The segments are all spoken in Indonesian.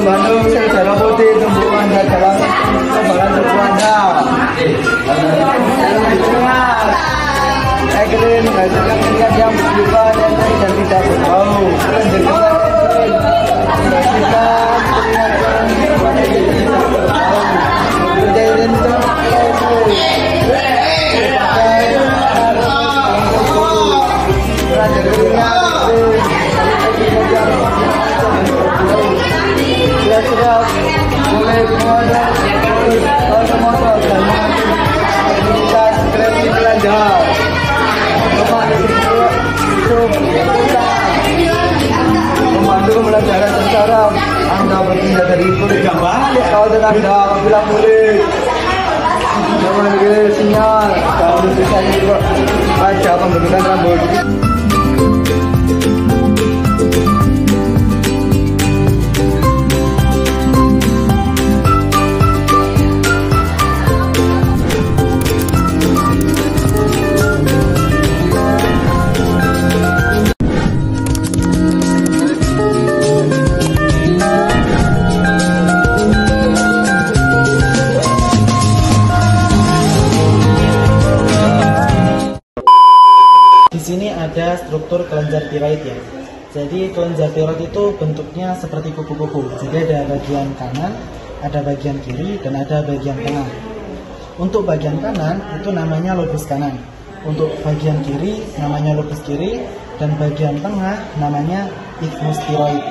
Bandung, saya Darah Putih, tumbuhan dan jalan kembaran tubuh Anda. Ekrin menghasilkan minyak yang berlipat dan tidak berbau. Membantu pembelajaran secara Anda berpindah dari kulit yang balik kau dengan Anda apabila pulih. Jangan diberi sinyal kalau bisa juga baca pembentukan rambut. Di sini ada struktur kelenjar tiroid ya. Jadi kelenjar tiroid itu bentuknya seperti kupu-kupu. Jadi ada bagian kanan, ada bagian kiri, dan ada bagian tengah. Untuk bagian kanan itu namanya lobus kanan. Untuk bagian kiri namanya lobus kiri, dan bagian tengah namanya isthmus tiroid,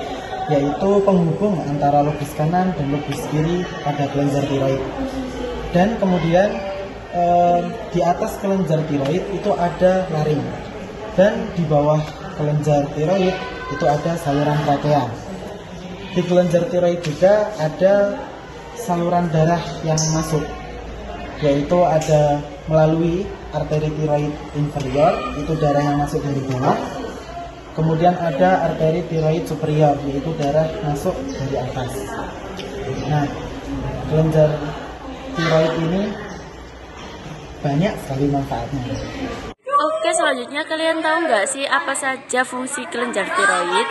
yaitu penghubung antara lobus kanan dan lobus kiri pada kelenjar tiroid. Dan kemudian di atas kelenjar tiroid itu ada laring. Dan di bawah kelenjar tiroid itu ada saluran trakea. Di kelenjar tiroid juga ada saluran darah yang masuk, yaitu ada melalui arteri tiroid inferior, itu darah yang masuk dari bawah. Kemudian ada arteri tiroid superior, yaitu darah masuk dari atas. Nah, kelenjar tiroid ini banyak sekali manfaatnya. Oke, selanjutnya kalian tahu nggak sih apa saja fungsi kelenjar tiroid?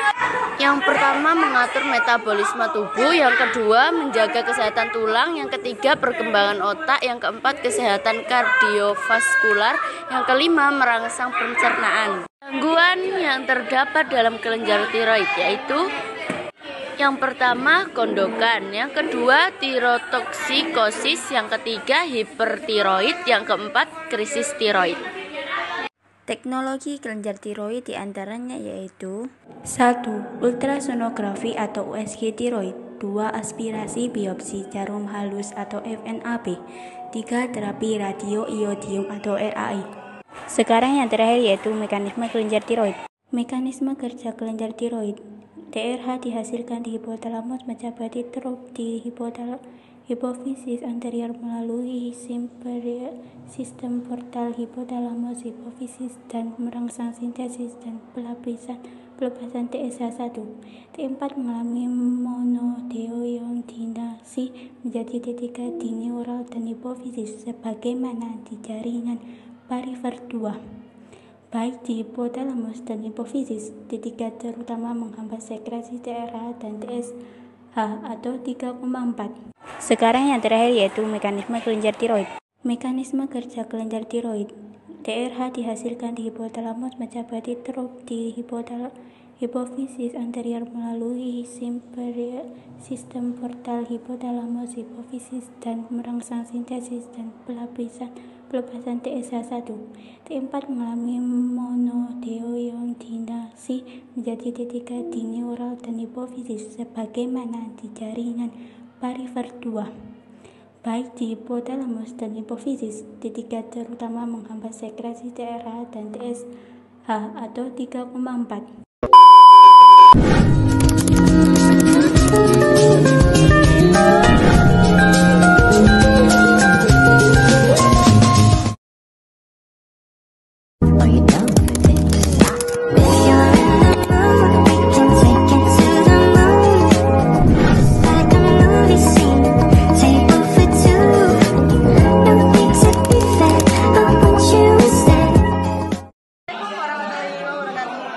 Yang pertama mengatur metabolisme tubuh, yang kedua menjaga kesehatan tulang, yang ketiga perkembangan otak, yang keempat kesehatan kardiovaskular, yang kelima merangsang pencernaan. Gangguan yang terdapat dalam kelenjar tiroid yaitu yang pertama gondokan, yang kedua tirotoksikosis, yang ketiga hipertiroid, yang keempat krisis tiroid. Teknologi kelenjar tiroid diantaranya yaitu 1. Ultrasonografi atau USG tiroid, 2. Aspirasi biopsi jarum halus atau FNAB, 3. Terapi radioiodium atau RAI. Sekarang yang terakhir yaitu mekanisme kelenjar tiroid. Mekanisme kerja kelenjar tiroid. TRH dihasilkan di hipotalamus mencapai trop di hipofisis anterior melalui sistem portal hipotalamus hipofisis dan merangsang sintesis dan pelepasan TSH1. T4 mengalami monodeoyodinasi menjadi T3 di neural dan hipofisis sebagaimana di jaringan parifer 2. Baik di hipotalamus dan hipofisis, T3 terutama menghambat sekresi TRH dan TSH atau 3,4. Sekarang yang terakhir yaitu mekanisme kelenjar tiroid. Mekanisme kerja kelenjar tiroid. TRH dihasilkan di hipotalamus mencapai trop di hipofisis anterior melalui sistem portal hipotalamus hipofisis dan merangsang sintesis dan pelepasan TSH1. T4 mengalami monodeoyodinasi menjadi T3 di neural dan hipofisis sebagaimana di jaringan parifer 2. Baik di hipotalamus dan hipofisis, T3 terutama menghambat sekresi TRH dan TSH atau 3,4.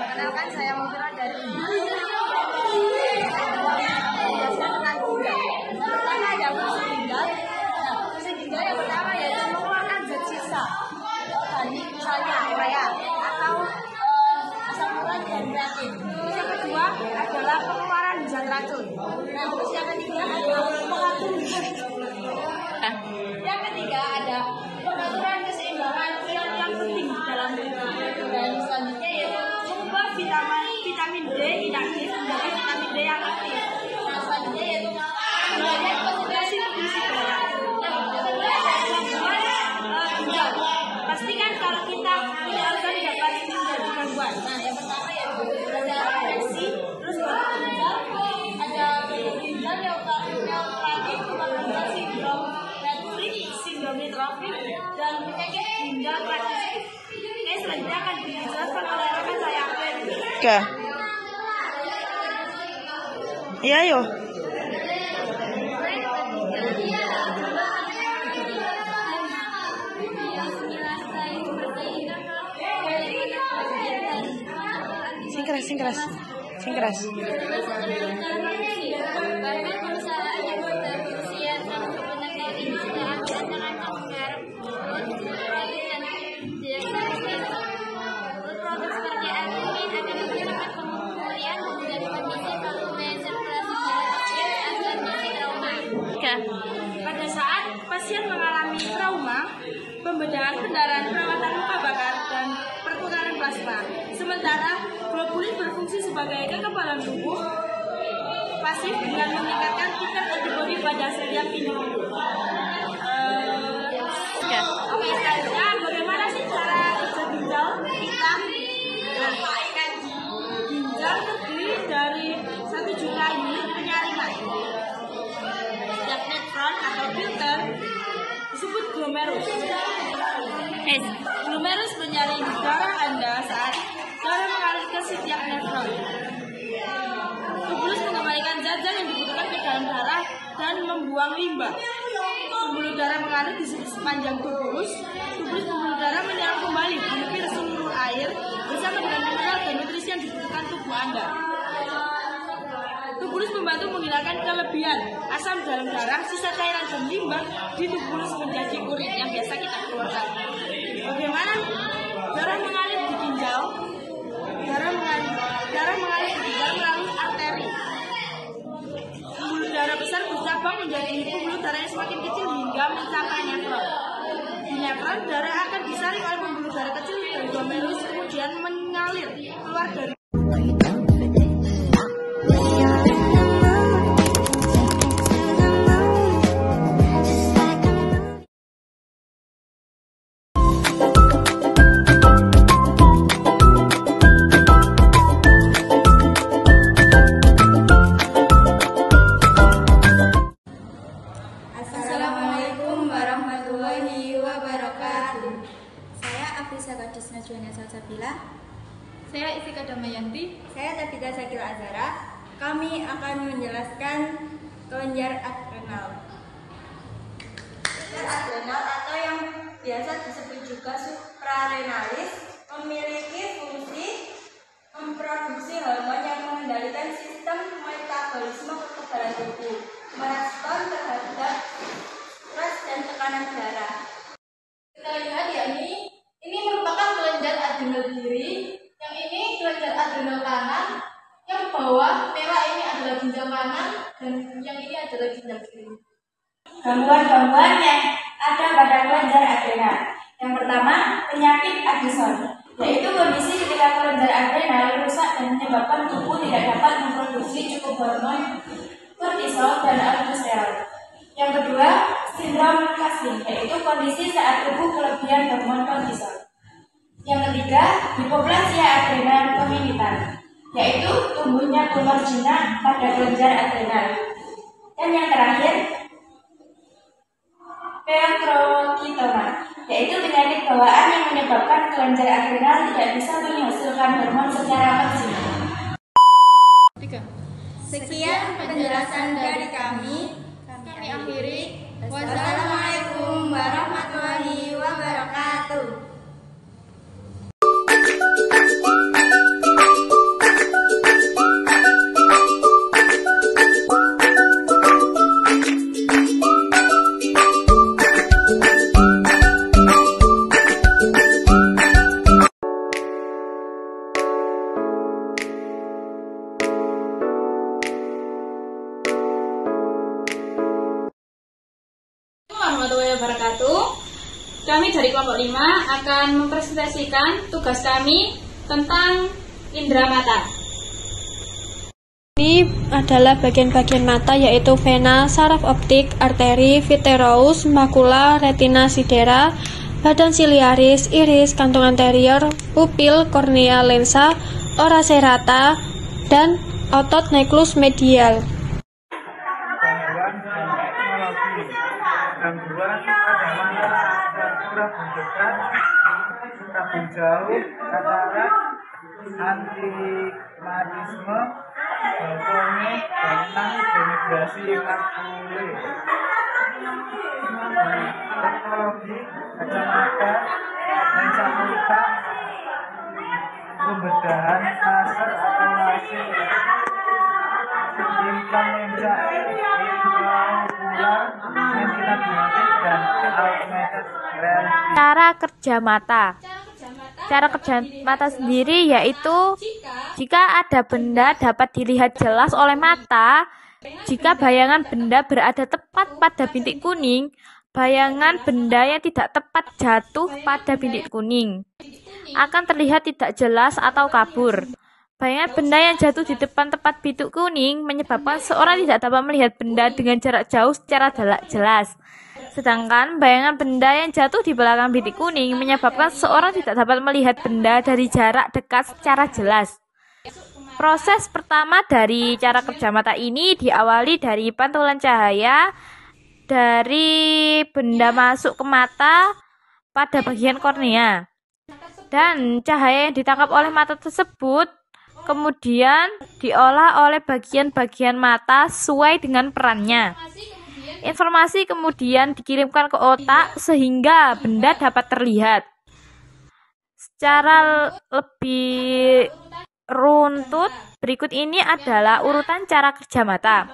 Perkenalkan, saya Mufira dari Oke. Iya yo. Sing keras. Pada saat pasien mengalami trauma, pembedahan kendaraan perawatan luka bakar dan pertukaran plasma. Sementara globulin berfungsi sebagai kekebalan tubuh pasif dengan meningkatkan tingkat antibodi pada setiap individu. Oke, selanjutnya bagaimana sih cara kerja ginjal kita? Ginjal terdiri dari 1 juta unit penyaringan. Setiap nephron atau filter disebut glomerus. Glomerus menyaring darah Anda saat darah mengalir ke setiap nephron. Tubulus mengembalikan zat-zat yang dibutuhkan ke dalam darah dan membuang limbah. Pembuluh darah mengalir di sepanjang tubulus. Tubulus pembuluh darah menyerap kembali hampir seluruh air bersama dengan mineral dan nutrisi yang dibutuhkan tubuh Anda. Tubulus membantu menghilangkan kelebihan asam dalam darah, sisa cairan dan limbah di tubulus menjadi urin yang biasa kita keluarkan. Bagaimana darah mengalir di ginjal? Darah mengalir di ginjal melalui arteri. Pembuluh darah besar bercabang menjadi pembuluh darah yang semakin kecil hingga mencapai nefron. Di nefron, darah akan disaring oleh pembuluh darah kecil dari glomerulus kemudian mengalir keluar dari Saya Isika Damayanti. Saya Tabita Syakil Azhara. Kami akan menjelaskan kelenjar adrenal. Kelenjar adrenal atau yang biasa disebut juga suprarenalis memiliki fungsi memproduksi hormon yang mengendalikan sistem metabolisme kekebalan tubuh, merespon terhadap stres dan tekanan darah. Kita lihat ya, ini merupakan kelenjar adrenal kiri. Yang ini kelenjar adrenal kanan, yang bawah merah ini adalah ginjal kanan, dan yang ini adalah ginjal kiri. Gangguan-gangguan yang ada pada kelenjar adrenal. Yang pertama, penyakit Addison, yaitu kondisi ketika kelenjar adrenal rusak dan menyebabkan tubuh tidak dapat memproduksi cukup hormon kortisol dan aldosteron. Yang kedua, sindrom Cushing, yaitu kondisi saat tubuh kelebihan hormon kortisol. Yang ketiga, hipoplasia adrenal konjenital, yaitu tumbuhnya tumor jinak pada kelenjar adrenal. Dan yang terakhir, pheochromocytoma, yaitu penyakit bawaan yang menyebabkan kelenjar adrenal tidak bisa menghasilkan hormon secara maksimal. Sekian penjelasan dari kami akhiri. Wassalamualaikum warahmatullahi wabarakatuh. Warahmatullahi wabarakatuh. Kami dari kelompok 5 akan mempresentasikan tugas kami tentang indera mata. Ini adalah bagian-bagian mata yaitu vena, saraf optik, arteri, vitreous, makula, retina, sidera, badan siliaris, iris, kantung anterior, pupil, kornea, lensa, ora serrata, dan otot nucleus medial. Gangguan pada mata struktur bentukan tabung jauh, katarak, antigmatisme, balkonik, benang, denigrasi makule, teknologi, kacamata, lensa kontak, pembedahan laser atau laser, implan lensa intraokular, retina biotik, dan augmented reality. Cara kerja mata. Cara kerja mata sendiri yaitu jika ada benda dapat dilihat jelas oleh mata, jika bayangan benda berada tepat pada bintik kuning, bayangan benda yang tidak tepat jatuh pada bintik kuning akan terlihat tidak jelas atau kabur. Bayangan benda yang jatuh di depan tepat bintik kuning menyebabkan seorang tidak dapat melihat benda dengan jarak jauh secara jelas. Sedangkan bayangan benda yang jatuh di belakang bintik kuning menyebabkan seorang tidak dapat melihat benda dari jarak dekat secara jelas. Proses pertama dari cara kerja mata ini diawali dari pantulan cahaya dari benda masuk ke mata pada bagian kornea. Dan cahaya yang ditangkap oleh mata tersebut kemudian diolah oleh bagian-bagian mata sesuai dengan perannya. Informasi kemudian dikirimkan ke otak sehingga benda dapat terlihat. Secara lebih runtut, berikut ini adalah urutan cara kerja mata.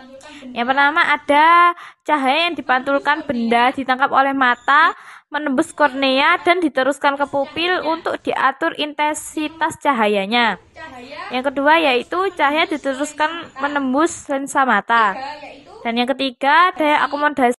Yang pertama ada cahaya yang dipantulkan benda ditangkap oleh mata, menembus kornea dan diteruskan ke pupil untuk diatur intensitas cahayanya. Yang kedua yaitu cahaya diteruskan menembus lensa mata. Dan yang ketiga daya akomodasi